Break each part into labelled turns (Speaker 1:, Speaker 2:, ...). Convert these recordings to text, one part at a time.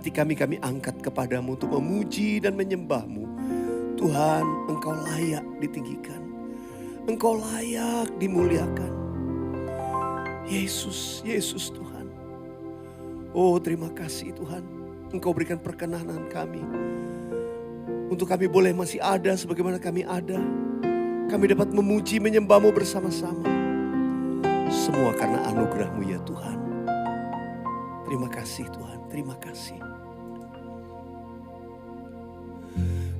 Speaker 1: hati kami angkat kepadamu untuk memuji dan menyembahmu. Tuhan, Engkau layak ditinggikan. Engkau layak dimuliakan. Yesus, Yesus Tuhan. Oh, terima kasih Tuhan. Engkau berikan perkenanan kami. Untuk kami boleh masih ada sebagaimana kami ada. Kami dapat memuji, menyembahmu bersama-sama. Semua karena anugerah-Mu ya Tuhan. Terima kasih Tuhan, terima kasih.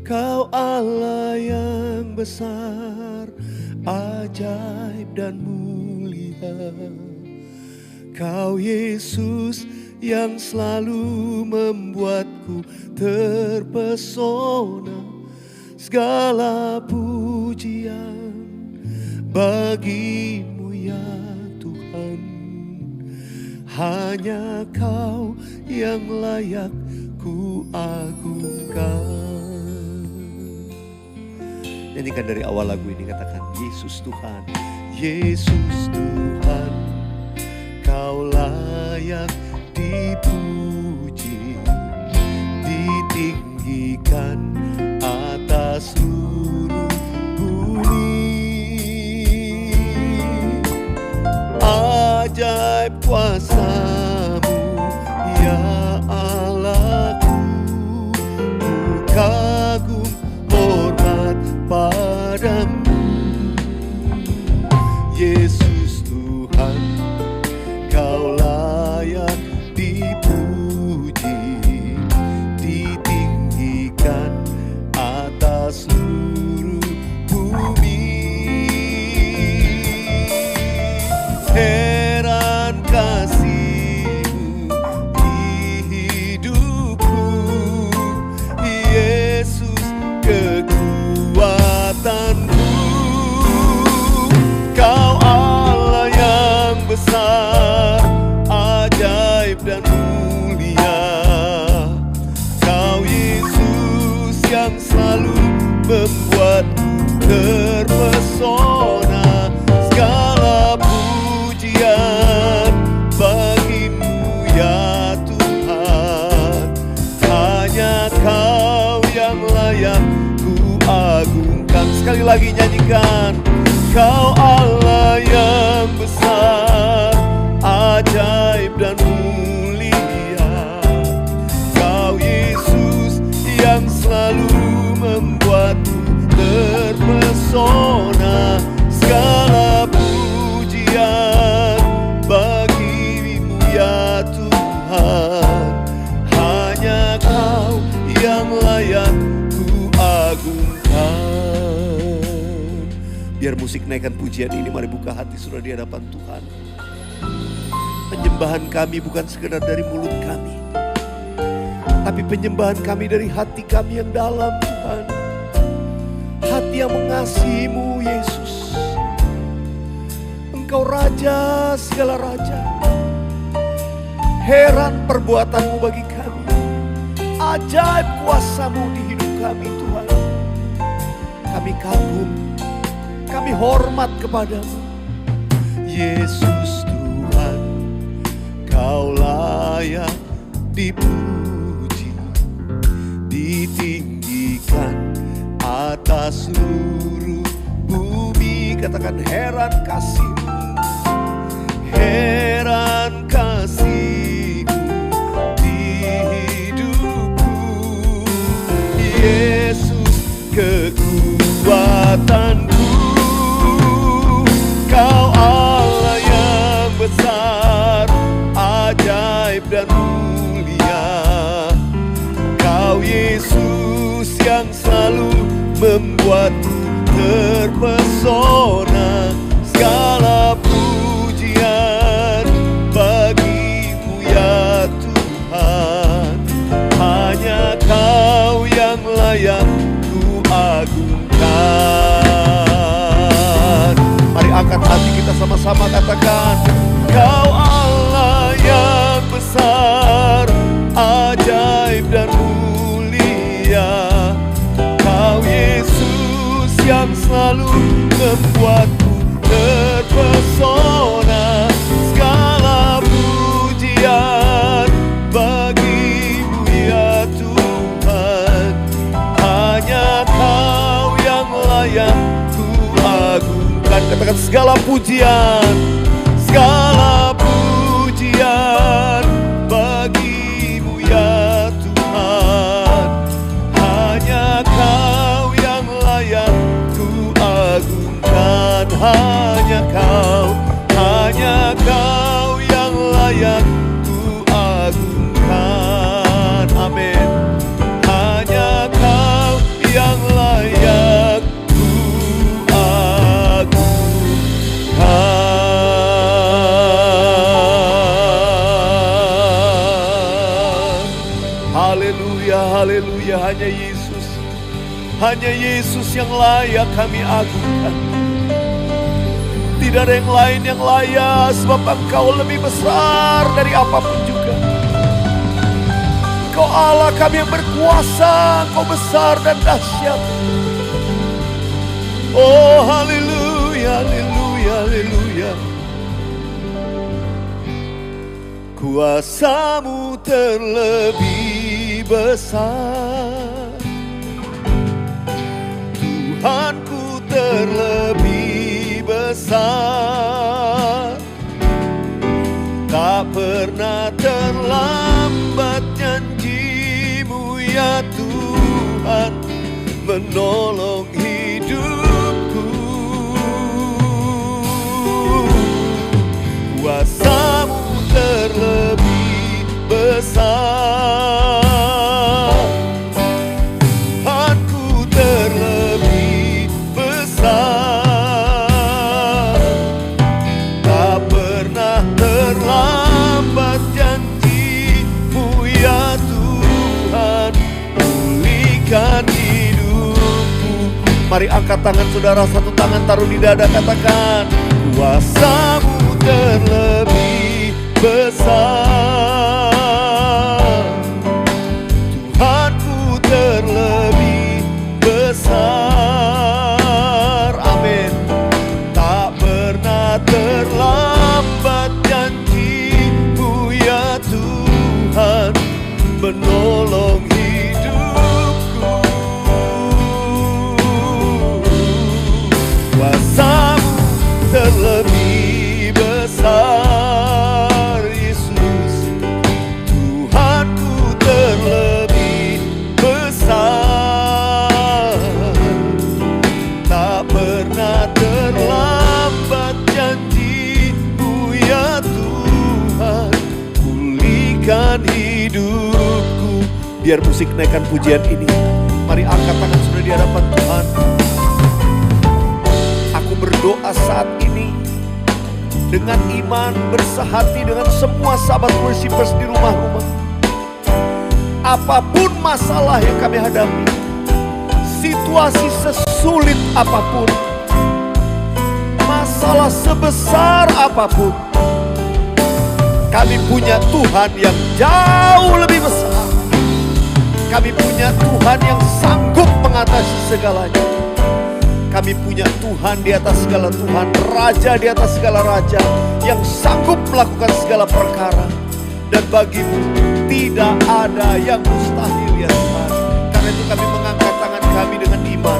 Speaker 1: Kau Allah yang besar, ajaib dan mulia. Kau Yesus yang selalu membuatku terpesona. Segala pujian bagimu ya Tuhan. Hanya Kau yang layak ku agungkan. Nyanyikan dari awal lagu ini, katakan Yesus Tuhan, Yesus Tuhan, Kau layak dipuji, ditinggikan atas seluruh bumi. Ajaib kuasa-Mu ya Allahku, ku kagum hormat padamu. Yesus Tuhan, Kau layak dipuji, ditinggikan atas seluruh bumi. Heran kasih-Mu di hidupku, Yesus kekuatanku. Kau Allah yang besar, ajaib dan mulia. Kau Yesus yang selalu membuatku terpesona. Segala pujian bagimu ya Tuhan. Hanya Kau yang layak ku agungkan. Sekali lagi nyanyikan. Kau Allah yang besar, ajaib dan mulia. Kau Yesus yang selalu membuatku terpesona. Segala pujian bagimu ya Tuhan. Hanya Kau yang layak ku agungkan. Biar musik naikkan pujian ini, mari buka hati saudara di hadapan Tuhan. Penyembahan kami bukan sekedar dari mulut kami, tapi penyembahan kami dari hati kami yang dalam Tuhan. Hati yang mengasihi-Mu Yesus. Engkau Raja segala raja. Heran perbuatan-Mu bagi kami. Ajaib kuasa-Mu di hidup kami Tuhan. Kami kagum, kami hormat kepadamu. Yesus Tuhan, Kau layak dipuji, ditinggikan atas seluruh bumi. Katakan heran kasih-Mu, heran kasih-Mu di hidupku. Yesus kekuatanku. Kau Allah yang besar, ajaib dan mulia. Kau Yesus yang selalu membuatku terpesona. Segala pujian bagimu ya Tuhan. Hanya Kau yang layak ku agungkan. Mari angkat hati kita sama-sama katakan, Kau Allah yang besar, ajaib dan mulia. Kau Yesus yang selalu membuatku terpesona. Segala pujian bagimu Katakan segala pujian, segala pujian bagimu ya Tuhan. Hanya Kau yang layak ku agungkan. Hanya Kau yang layak ku agungkan. Amin. Hanya Kau yang layak ku agungkan. Haleluya, haleluya. Hanya Yesus yang layak kami agungkan. Tidak ada yang lain yang layak, sebab Engkau lebih besar dari apapun juga. Engkau Allah kami yang berkuasa, Engkau besar dan dahsyat. Oh haleluya, haleluya, haleluya. Kuasa-Mu terlebih besar, Tuhanku terlebih besar. Tak pernah terlambat janji-Mu ya Tuhan menolong hidupku. Kuasa-Mu terlebih besar, Tuhanku terlebih besar. Tak pernah terlambat janji-Mu ya Tuhan pulihkan hidupku. Mari angkat tangan saudara, satu tangan taruh di dada, katakan kuasa-Mu terlebih besar, Tuhanku terlebih besar. Amin. Tak pernah terlambat janji-Mu ya Tuhan menolong hidupku. Kuasa-Mu terlebih besar, Yesus. Tuhanku terlebih besar. Tak pernah terlambat janji-Mu ya Tuhan pulihkan hidupku. Biar musik naikkan pujian ini. Mari angkat tangan sudah di hadapan Tuhan. Aku berdoa saat ini dengan iman, bersehati dengan semua sahabat worshipers di rumah-rumah. Apapun masalah yang kami hadapi, situasi sesulit apapun, masalah sebesar apapun, kami punya Tuhan yang jauh lebih besar. Kami punya Tuhan yang sanggup mengatasi segalanya. Kami punya Tuhan di atas segala Tuhan, Raja di atas segala Raja, yang sanggup melakukan segala perkara. Dan bagimu tidak ada yang mustahil ya Tuhan. Karena itu kami mengangkat tangan kami dengan iman.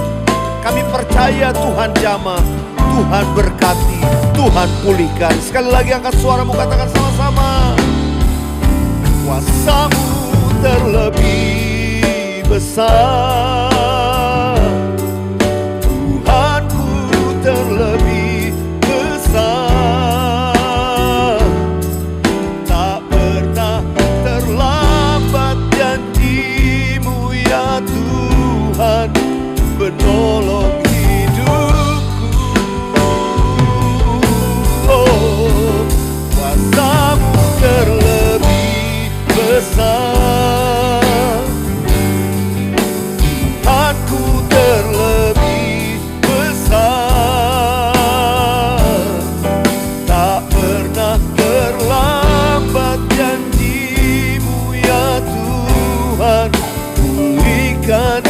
Speaker 1: Kami percaya Tuhan jamah, Tuhan berkati, Tuhan pulihkan. Sekali lagi angkat suaramu, katakan sama-sama. Kuasa-Mu terlebih besar, terlebih besar. Tak pernah terlambat janji-Mu ya Tuhan menolong hidupku. Oh, kuasa-Mu terlebih besar, Tuhanku terlebih besar.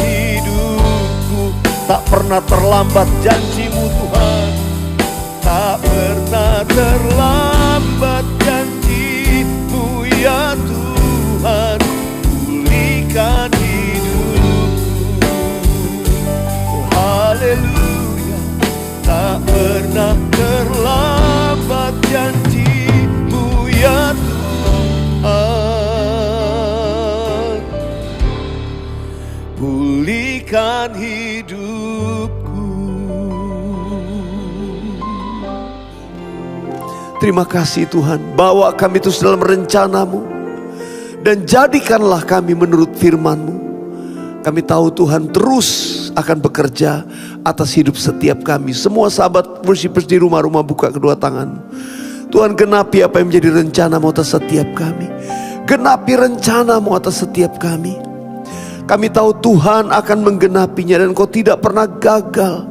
Speaker 1: Hidupku tak pernah terlambat janji-Mu Tuhan. Tak pernah terlambat janji-Mu ya Tuhan pulihkan hidupku. Oh haleluya. Tak pernah Terima kasih Tuhan, bawa kami terus dalam rencana-Mu. Dan jadikanlah kami menurut firman-Mu. Kami tahu Tuhan terus akan bekerja atas hidup setiap kami. Semua sahabat worshipers di rumah-rumah buka kedua tangan. Tuhan, genapi apa yang menjadi rencana-Mu atas setiap kami. Genapi rencana-Mu atas setiap kami. Kami tahu Tuhan akan menggenapinya dan Kau tidak pernah gagal.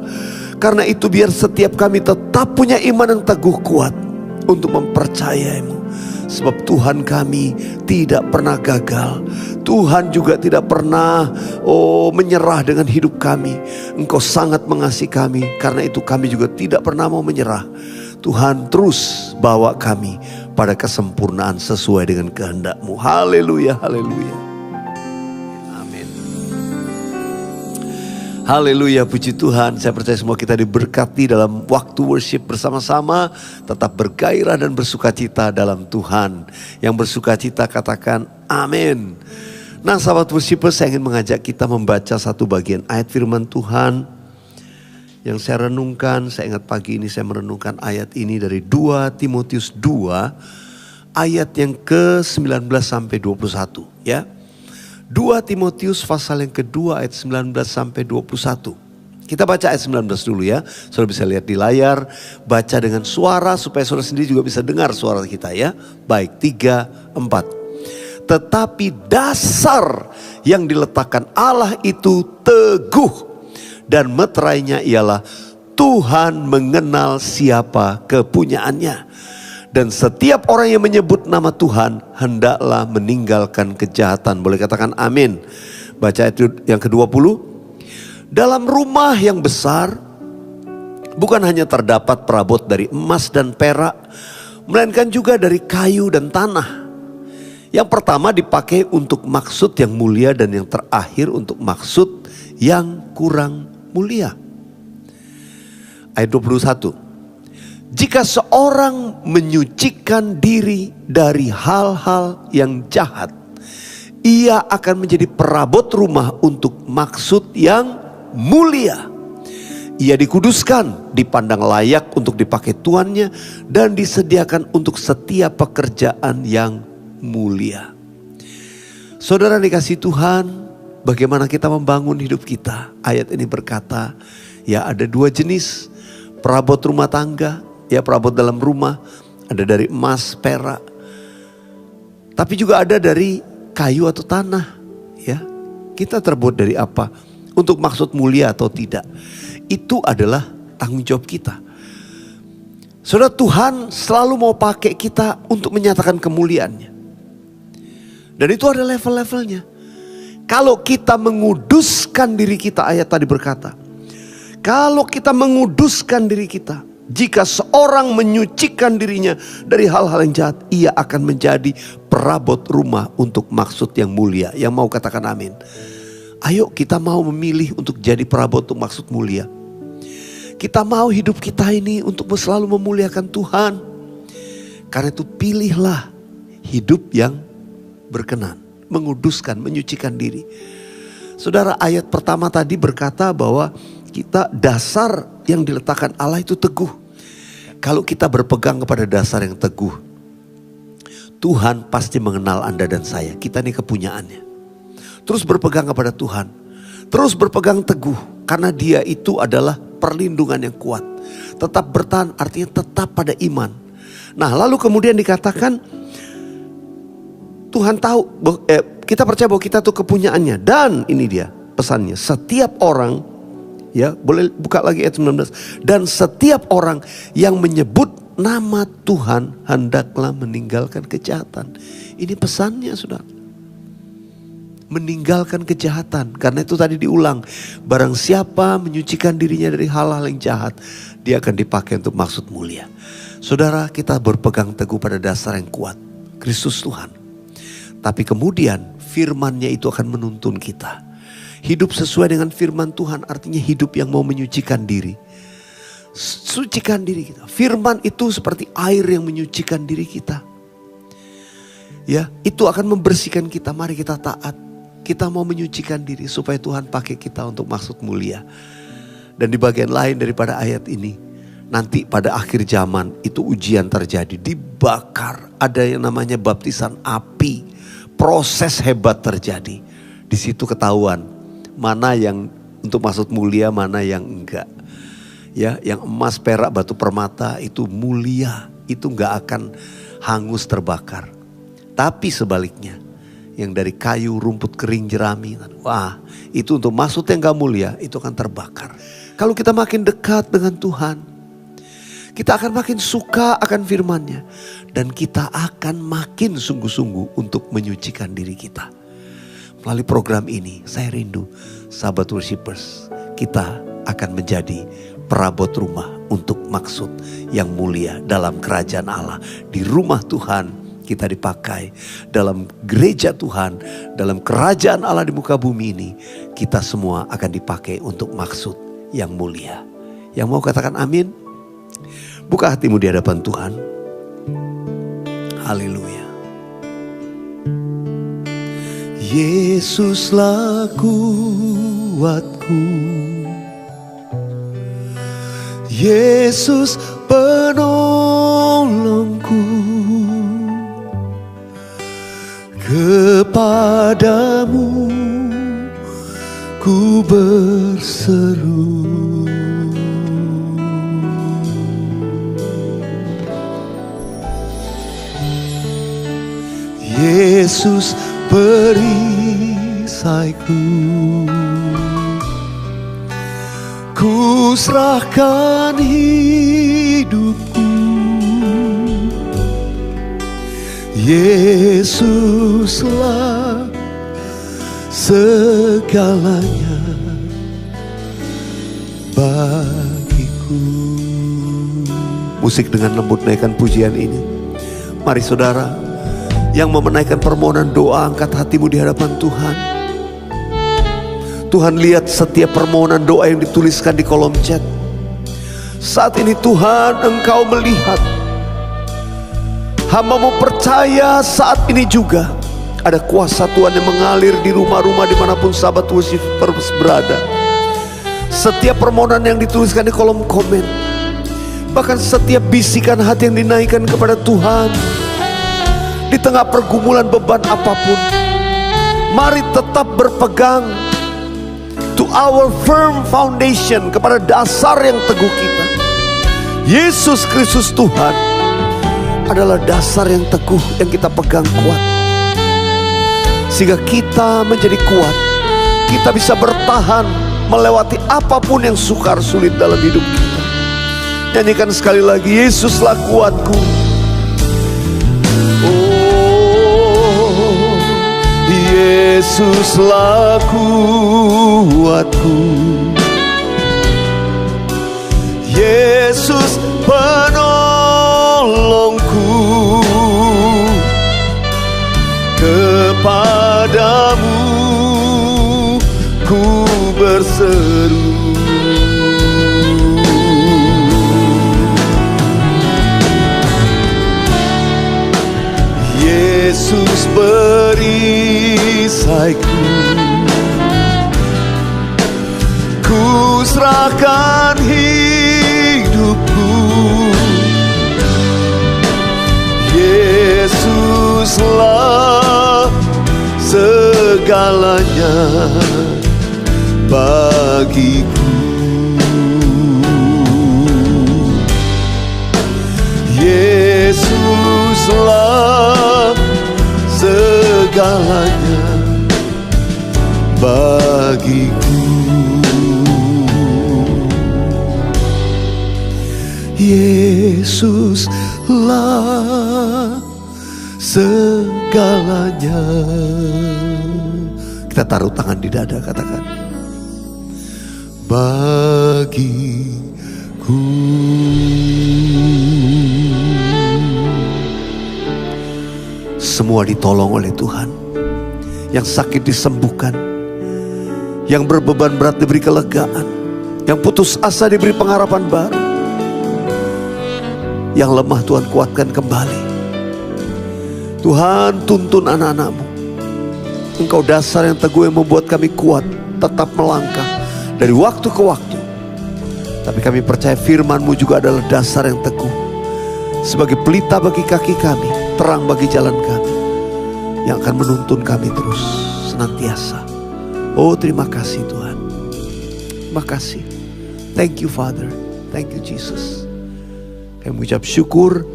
Speaker 1: Karena itu biar setiap kami tetap punya iman yang teguh kuat untuk mempercayai-Mu. Sebab Tuhan kami tidak pernah gagal. Tuhan juga tidak pernah menyerah dengan hidup kami. Engkau sangat mengasihi kami. Karena itu kami juga tidak pernah mau menyerah. Tuhan terus bawa kami pada kesempurnaan sesuai dengan kehendak-Mu. Haleluya, haleluya. Amin. Haleluya, puji Tuhan. Saya percaya semua kita diberkati dalam waktu worship bersama-sama. Tetap bergairah dan bersukacita dalam Tuhan. Yang bersukacita katakan amin. Nah sahabat worshipers, saya ingin mengajak kita membaca satu bagian ayat firman Tuhan yang saya renungkan. Saya ingat pagi ini saya merenungkan ayat ini dari 2 Timotius 2 ayat yang ke-19 sampai 21 ya. 2 Timotius pasal yang kedua ayat 19 sampai 21. Kita baca ayat 19 dulu ya. Saudara bisa lihat di layar, baca dengan suara supaya saudara sendiri juga bisa dengar suara kita ya. Baik, 3, 4. Tetapi dasar yang diletakkan Allah itu teguh, dan meterainya ialah Tuhan mengenal siapa kepunyaannya. Dan setiap orang yang menyebut nama Tuhan hendaklah meninggalkan kejahatan. Boleh katakan amin. Baca ayat yang ke-20. Dalam rumah yang besar bukan hanya terdapat perabot dari emas dan perak, melainkan juga dari kayu dan tanah. Yang pertama dipakai untuk maksud yang mulia, dan yang terakhir untuk maksud yang kurang mulia. Ayat 21. Jika seorang menyucikan diri dari hal-hal yang jahat, ia akan menjadi perabot rumah untuk maksud yang mulia. Ia dikuduskan, dipandang layak untuk dipakai tuannya, dan disediakan untuk setiap pekerjaan yang mulia. Saudara dikasih Tuhan, bagaimana kita membangun hidup kita? Ayat ini berkata, ya ada 2 jenis perabot rumah tangga. Ya, perabot dalam rumah ada dari emas, perak, tapi juga ada dari kayu atau tanah. Ya, kita terbuat dari apa? Untuk maksud mulia atau tidak? Itu adalah tanggung jawab kita. Saudara, Tuhan selalu mau pakai kita untuk menyatakan kemuliaannya. Dan itu ada level-levelnya. Kalau kita menguduskan diri kita, ayat tadi berkata, kalau kita menguduskan diri kita, jika seorang menyucikan dirinya dari hal-hal yang jahat, ia akan menjadi perabot rumah untuk maksud yang mulia. Yang mau katakan amin. Ayo kita mau memilih untuk jadi perabot untuk maksud mulia. Kita mau hidup kita ini untuk selalu memuliakan Tuhan. Karena itu pilihlah hidup yang berkenan, menguduskan, menyucikan diri. Saudara, ayat pertama tadi berkata bahwa kita dasar yang diletakkan Allah itu teguh. Kalau kita berpegang kepada dasar yang teguh, Tuhan pasti mengenal Anda dan saya. Kita ini kepunyaannya. Terus berpegang kepada Tuhan. Terus berpegang teguh. Karena Dia itu adalah perlindungan yang kuat. Tetap bertahan artinya tetap pada iman. Nah lalu kemudian dikatakan, Tuhan tahu, kita percaya bahwa kita itu kepunyaannya. Dan ini dia pesannya, setiap orang, ya boleh buka lagi ayat 19. Dan setiap orang yang menyebut nama Tuhan hendaklah meninggalkan kejahatan. Ini pesannya, saudara. Meninggalkan kejahatan. Karena itu tadi diulang, barang siapa menyucikan dirinya dari hal-hal yang jahat, dia akan dipakai untuk maksud mulia. Saudara, kita berpegang teguh pada dasar yang kuat, Kristus Tuhan. Tapi kemudian firman-Nya itu akan menuntun kita. Hidup sesuai dengan firman Tuhan artinya hidup yang mau menyucikan diri. Sucikan diri kita. Firman itu seperti air yang menyucikan diri kita. Ya, itu akan membersihkan kita. Mari kita taat. Kita mau menyucikan diri supaya Tuhan pakai kita untuk maksud mulia. Dan di bagian lain daripada ayat ini, nanti pada akhir zaman itu ujian terjadi, dibakar. Ada yang namanya baptisan api, proses hebat terjadi. Di situ ketahuan mana yang untuk maksud mulia, mana yang enggak. Ya, yang emas, perak, batu permata itu mulia, itu enggak akan hangus terbakar. Tapi sebaliknya, yang dari kayu, rumput kering, jerami, wah itu untuk maksud yang gak mulia, itu akan terbakar. Kalau kita makin dekat dengan Tuhan, kita akan makin suka akan firman-Nya. Dan kita akan makin sungguh-sungguh untuk menyucikan diri kita. Melalui program ini, saya rindu sahabat worshipers, kita akan menjadi perabot rumah untuk maksud yang mulia dalam kerajaan Allah. Di rumah Tuhan kita dipakai, dalam gereja Tuhan, dalam kerajaan Allah di muka bumi ini, kita semua akan dipakai untuk maksud yang mulia. Yang mau katakan amin? Buka hatimu di hadapan Tuhan. Haleluya. Yesuslah kuatku, Yesus penolongku, kepadamu ku berseru. Yesus perisaiku, ku serahkan hidupku. Yesuslah segalanya bagiku. Musik dengan lembut naikkan pujian ini. Mari saudara yang mau menaikkan permohonan doa, angkat hatimu di hadapan Tuhan. Tuhan lihat setiap permohonan doa yang dituliskan di kolom chat. Saat ini Tuhan, Engkau melihat. Hamba-Mu percaya saat ini juga ada kuasa Tuhan yang mengalir di rumah-rumah dimanapun sahabat worshipers berada. Setiap permohonan yang dituliskan di kolom komen, bahkan setiap bisikan hati yang dinaikkan kepada Tuhan, di tengah pergumulan beban apapun, mari tetap berpegang to our firm foundation, kepada dasar yang teguh kita. Yesus Kristus Tuhan adalah dasar yang teguh yang kita pegang kuat, sehingga kita menjadi kuat. Kita bisa bertahan melewati apapun yang sukar sulit dalam hidup kita. Nyanyikan sekali lagi, Yesuslah kuatku. Oh, Yesuslah kuatku, Yesus penolongku, kepadamu ku berseru. Yesus perisaiku, ku serahkan hidupku. Yesuslah segalanya bagiku. Yesuslah segalanya bagiku. Yesuslah segalanya. Kita taruh tangan di dada, katakan bagiku. Semua ditolong oleh Tuhan. Yang sakit disembuhkan, yang berbeban berat diberi kelegaan, yang putus asa diberi pengharapan baru, yang lemah Tuhan kuatkan kembali. Tuhan tuntun anak-anak-Mu. Engkau dasar yang teguh yang membuat kami kuat tetap melangkah dari waktu ke waktu. Tapi kami percaya firman-Mu juga adalah dasar yang teguh, sebagai pelita bagi kaki kami, terang bagi jalan kami, yang akan menuntun kami terus senantiasa. Oh, terima kasih Tuhan. Terima kasih. Thank you Father. Thank you Jesus. Kami mengucap syukur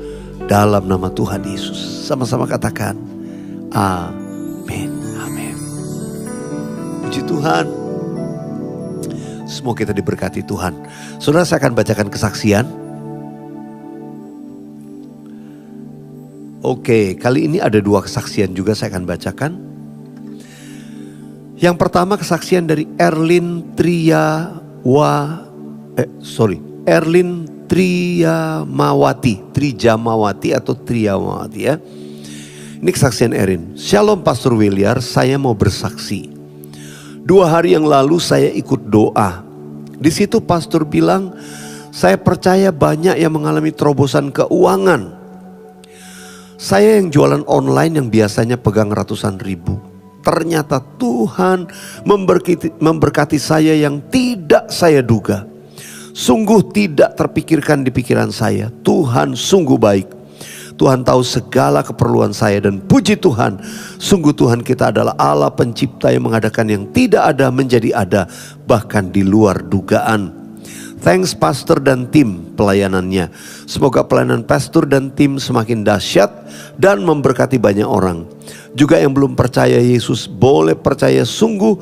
Speaker 1: dalam nama Tuhan Yesus. Sama-sama katakan amin. Amin. Puji Tuhan. Semoga kita diberkati Tuhan. Saudara, saya akan bacakan kesaksian. Oke, kali ini ada 2 kesaksian juga saya akan bacakan. Yang pertama kesaksian dari Erlin Trijamawati atau Triamawati ya. Ini kesaksian Erin. Shalom Pastor Williar, saya mau bersaksi. 2 hari yang lalu saya ikut doa. Di situ pastor bilang, saya percaya banyak yang mengalami terobosan keuangan. Saya yang jualan online yang biasanya pegang ratusan ribu. Ternyata Tuhan memberkati saya yang tidak saya duga. Sungguh tidak terpikirkan di pikiran saya. Tuhan sungguh baik. Tuhan tahu segala keperluan saya, dan puji Tuhan, sungguh Tuhan kita adalah Allah pencipta yang mengadakan yang tidak ada menjadi ada, bahkan di luar dugaan. Thanks pastor dan tim pelayanannya. Semoga pelayanan pastor dan tim semakin dahsyat dan memberkati banyak orang. Juga yang belum percaya Yesus boleh percaya, sungguh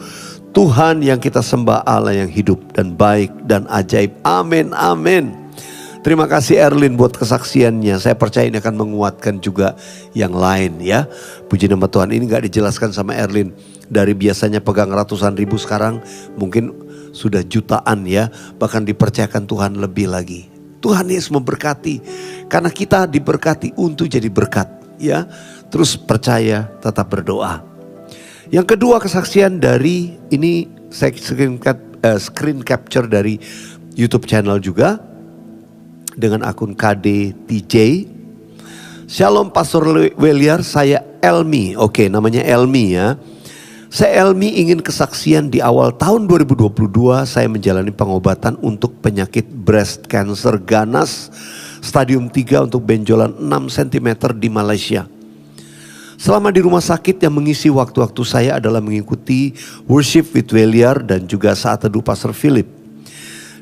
Speaker 1: Tuhan yang kita sembah Allah yang hidup dan baik dan ajaib. Amin, amin. Terima kasih Erlin buat kesaksiannya. Saya percaya ini akan menguatkan juga yang lain ya. Puji nama Tuhan. Ini gak dijelaskan sama Erlin. Dari biasanya pegang ratusan ribu, sekarang mungkin sudah jutaan ya. Bahkan dipercayakan Tuhan lebih lagi. Tuhan Yesus memberkati. Karena kita diberkati untuk jadi berkat ya. Terus percaya, tetap berdoa. Yang kedua kesaksian dari, ini saya screen capture dari YouTube channel juga. Dengan akun KDTJ. Shalom Pastor Williar, saya Elmi. Oke, namanya Elmi ya. Saya Elmi ingin kesaksian. Di awal tahun 2022 saya menjalani pengobatan untuk penyakit breast cancer ganas stadium 3 untuk benjolan 6 cm di Malaysia. Selama di rumah sakit, yang mengisi waktu-waktu saya adalah mengikuti worship with Williar dan juga saat teduh Pastor Philip.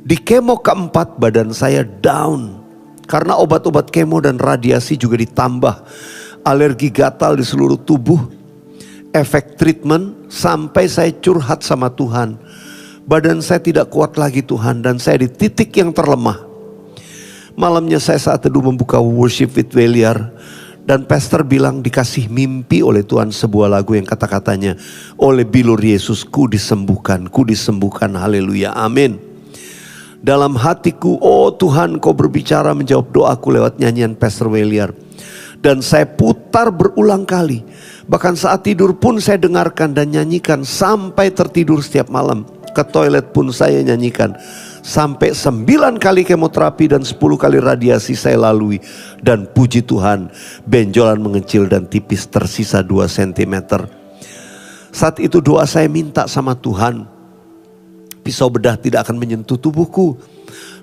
Speaker 1: Di kemo keempat badan saya down karena obat-obat kemo dan radiasi juga ditambah. Alergi gatal di seluruh tubuh, efek treatment, sampai saya curhat sama Tuhan. Badan saya tidak kuat lagi Tuhan, dan saya di titik yang terlemah. Malamnya saya saat teduh membuka worship with Williar, dan pastor bilang dikasih mimpi oleh Tuhan sebuah lagu yang kata-katanya, oleh bilur Yesus ku disembuhkan, haleluya, amin. Dalam hatiku, oh Tuhan, kau berbicara menjawab doaku lewat nyanyian Pastor Williar. Dan saya putar berulang kali. Bahkan saat tidur pun saya dengarkan dan nyanyikan sampai tertidur setiap malam. Ke toilet pun saya nyanyikan. Sampai 9 kali kemoterapi dan 10 kali radiasi saya lalui. Dan puji Tuhan, benjolan mengecil dan tipis tersisa 2 cm. Saat itu doa saya minta sama Tuhan, pisau bedah tidak akan menyentuh tubuhku.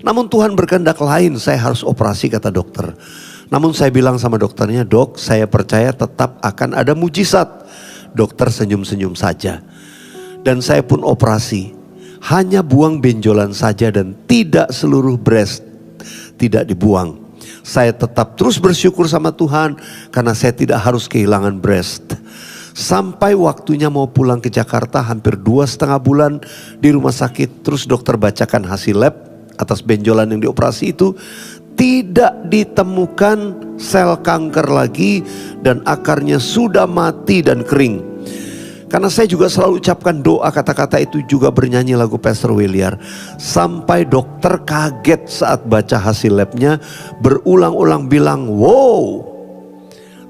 Speaker 1: Namun Tuhan berkehendak lain, saya harus operasi kata dokter. Namun saya bilang sama dokternya, dok saya percaya tetap akan ada mujizat. Dokter senyum-senyum saja. Dan saya pun operasi. Hanya buang benjolan saja dan tidak seluruh breast tidak dibuang. Saya tetap terus bersyukur sama Tuhan karena saya tidak harus kehilangan breast. Sampai waktunya mau pulang ke Jakarta, hampir 2,5 bulan di rumah sakit. Terus dokter bacakan hasil lab atas benjolan yang dioperasi itu. Tidak ditemukan sel kanker lagi dan akarnya sudah mati dan kering. Karena saya juga selalu ucapkan doa, kata-kata itu juga bernyanyi lagu Pastor Williar. Sampai dokter kaget saat baca hasil labnya, berulang-ulang bilang, wow.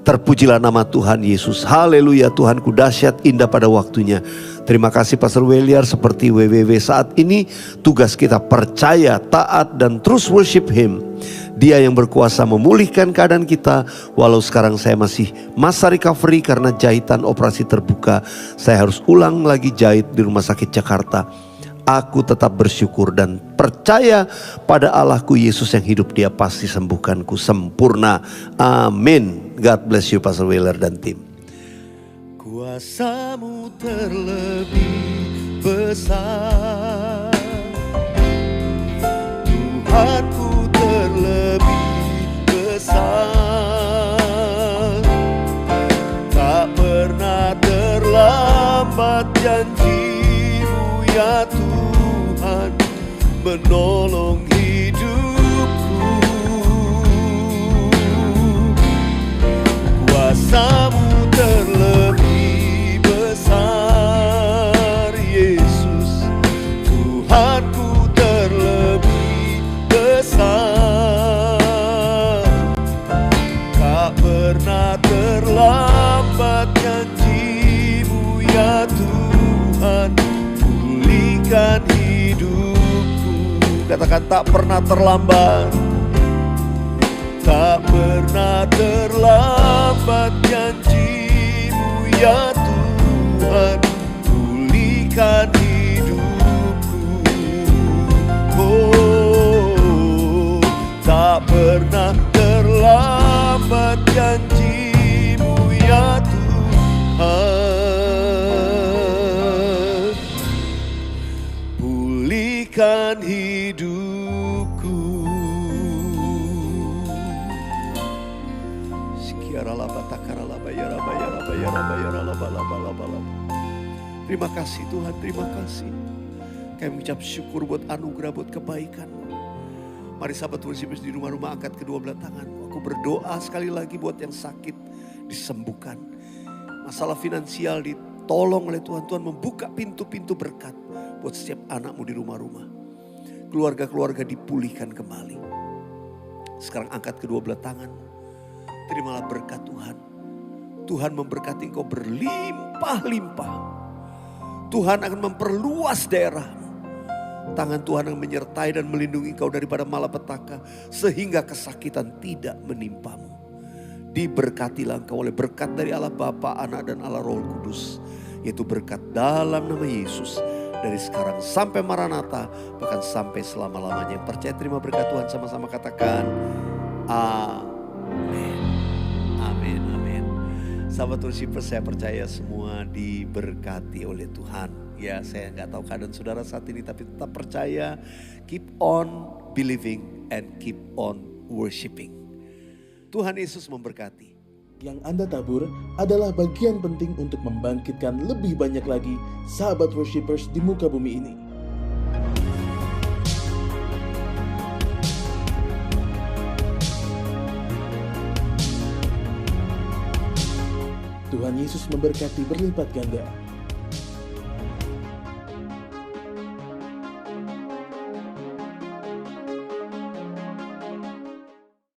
Speaker 1: Terpujilah nama Tuhan Yesus. Haleluya, Tuhanku dahsyat indah pada waktunya. Terima kasih Pastor Williar. Seperti WWW saat ini, tugas kita percaya, taat dan terus worship Him. Dia yang berkuasa memulihkan keadaan kita. Walau sekarang saya masih masa recovery karena jahitan operasi terbuka. Saya harus ulang lagi jahit di rumah sakit Jakarta. aku tetap bersyukur dan percaya pada Allahku Yesus yang hidup, Dia pasti sembuhkanku sempurna. Amin. God bless you Pastor Wheeler dan tim. Kuasa-Mu terlebih besar, Tuhanku terlebih besar, tak pernah terlambat janji-Mu ya Tuhan, menolong hidupku. Kuasa-Mu terlebih besar Yesus, Tuhanku terlebih besar, tak pernah terlambat janji-Mu ya Tuhan, pulihkan hidupku. Katakan tak pernah terlambat, tak pernah terlambat janji-Mu ya Tuhan, pulihkan hidupku. Oh, tak pernah terlambat janji-Mu ya Tuhan, pulihkan hidupku. Terima kasih Tuhan, terima kasih. Kami mengucap syukur buat anugerah, buat kebaikan-Mu. Mari sahabat worshipers di rumah-rumah angkat kedua belah tangan. Aku berdoa sekali lagi buat yang sakit disembuhkan. Masalah finansial ditolong oleh Tuhan. Tuhan membuka pintu-pintu berkat buat setiap anak-Mu di rumah-rumah. Keluarga-keluarga dipulihkan kembali. Sekarang angkat kedua belah tangan. Terimalah berkat Tuhan. Tuhan memberkati engkau berlimpah-limpah. Tuhan akan memperluas daerahmu. Tangan Tuhan yang menyertai dan melindungi engkau daripada malapetaka, sehingga kesakitan tidak menimpamu. Diberkatilah engkau oleh berkat dari Allah Bapa, Anak dan Allah Roh Kudus. Yaitu berkat dalam nama Yesus. Dari sekarang sampai Maranatha, bahkan sampai selama-lamanya. Yang percaya terima berkat Tuhan sama-sama katakan amin. Amin, amin. Sahabat worshipers, saya percaya semua diberkati oleh Tuhan. Ya, saya nggak tahu keadaan saudara saat ini, tapi tetap percaya. Keep on believing and keep on worshiping. Tuhan Yesus memberkati.
Speaker 2: Yang Anda tabur adalah bagian penting untuk membangkitkan lebih banyak lagi sahabat worshipers di muka bumi ini. Tuhan Yesus memberkati berlipat ganda.